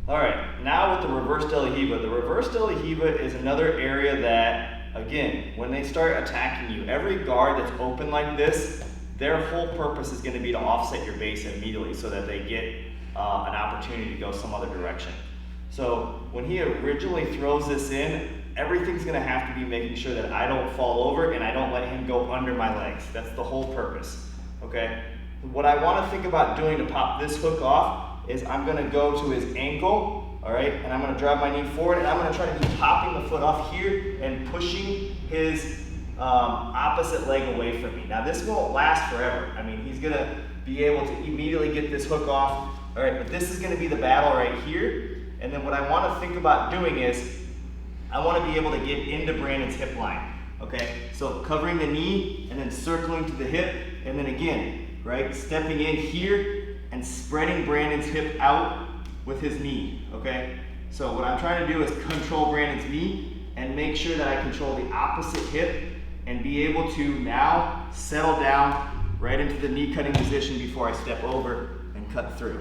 All right, now with the reverse de la Riva. The reverse de la Riva is another area that, again, when they start attacking you, every guard that's open like this, their whole purpose is going to be to offset your base immediately so that they get an opportunity to go some other direction. So when he originally throws this in, everything's going to have to be making sure that I don't fall over and I don't let him go under my legs. That's the whole purpose, okay? What I want to think about doing to pop this hook off is I'm going to go to his ankle, all right, and I'm going to drive my knee forward, and I'm going to try to be popping the foot off here and pushing his opposite leg away from me. Now this won't last forever. I mean, he's going to be able to immediately get this hook off, all right, but this is going to be the battle right here. And then what I want to think about doing is I want to be able to get into Brandon's hip line, okay? So covering the knee and then circling to the hip, and then again, right, stepping in here and spreading Brandon's hip out with his knee, okay? So what I'm trying to do is control Brandon's knee and make sure that I control the opposite hip and be able to now settle down right into the knee cutting position before I step over and cut through.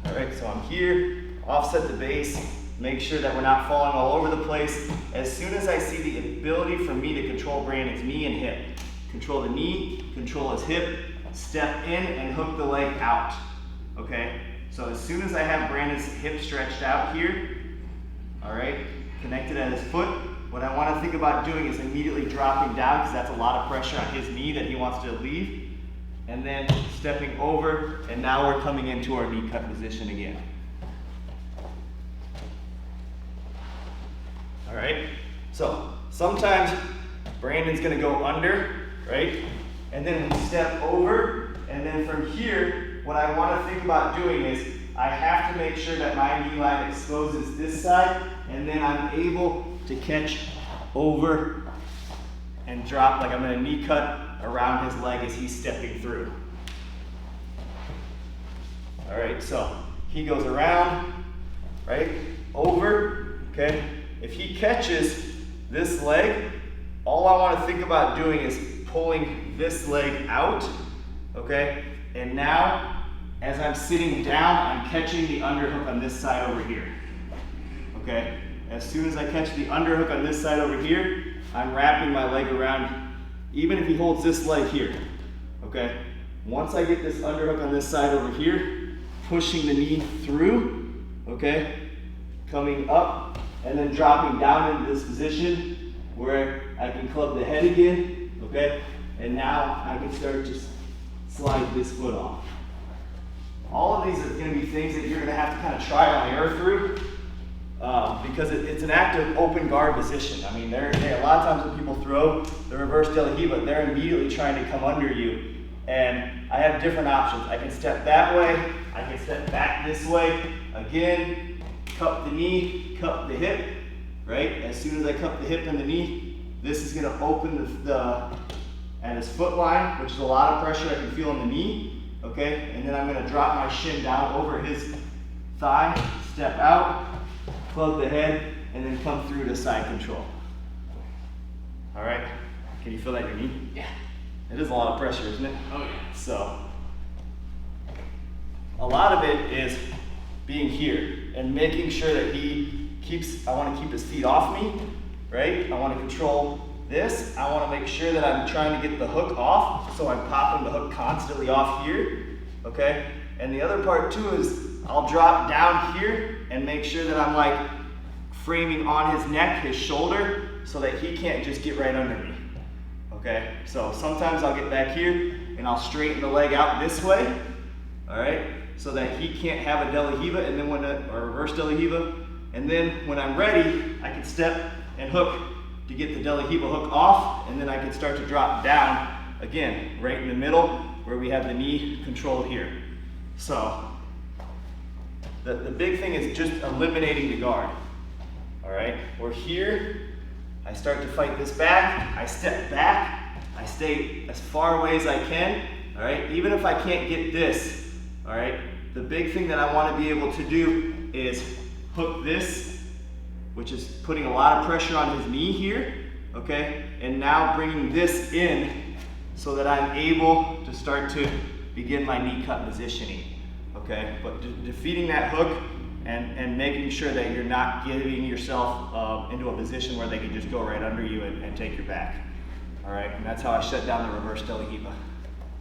All right, so I'm here, offset the base, make sure that we're not falling all over the place. As soon as I see the ability for me to control Brandon's knee and hip, control the knee, control his hip, step in and hook the leg out, okay? So as soon as I have Brandon's hip stretched out here, all right, connected at his foot, what I want to think about doing is immediately dropping down because that's a lot of pressure on his knee that he wants to leave. And then stepping over, and now we're coming into our knee cut position again. All right, so sometimes Brandon's gonna go under, right? And then we step over, and then from here, what I wanna think about doing is I have to make sure that my knee line exposes this side, and then I'm able to catch over and drop like I'm gonna knee cut around his leg as he's stepping through. All right, so he goes around, right, over, okay? If he catches this leg, all I want to think about doing is pulling this leg out, okay? And now, as I'm sitting down, I'm catching the underhook on this side over here, okay? As soon as I catch the underhook on this side over here, I'm wrapping my leg around, even if he holds this leg here, okay? Once I get this underhook on this side over here, pushing the knee through, okay? Coming up and then dropping down into this position where I can club the head again, okay? And now I can start to slide this foot off. All of these are gonna be things that you're gonna have to kind of try on error through because it's an active open guard position. I mean, a lot of times when people throw the reverse de la Riva, they're immediately trying to come under you. And I have different options. I can step that way, I can step back this way. Again, cup the knee, cup the hip, right? As soon as I cup the hip and the knee, this is gonna open at his foot line, which is a lot of pressure I can feel in the knee, okay? And then I'm gonna drop my shin down over his thigh, step out, plug the head, and then come through to side control. All right, can you feel that in your knee? Yeah. It is a lot of pressure, isn't it? Oh yeah. So, a lot of it is being here and making sure that I want to keep his feet off me, right? I want to control this. I want to make sure that I'm trying to get the hook off, so I'm popping the hook constantly off here, okay? And the other part too is I'll drop down here and make sure that I'm like framing on his neck, his shoulder, so that he can't just get right under me, okay? So sometimes I'll get back here and I'll straighten the leg out this way, all right? So that he can't have a de la Riva, and then or reverse de la Riva. And then when I'm ready, I can step and hook to get the de la Riva hook off, and then I can start to drop down, again, right in the middle where we have the knee controlled here. So, the big thing is just eliminating the guard, all right? We're here, I start to fight this back, I step back, I stay as far away as I can, all right? Even if I can't get this, all right, the big thing that I want to be able to do is hook this, which is putting a lot of pressure on his knee here, okay? And now bringing this in so that I'm able to start to begin my knee cut positioning, okay? But defeating that hook and making sure that you're not getting yourself into a position where they can just go right under you and take your back, all right? And that's how I shut down the reverse Telehiva.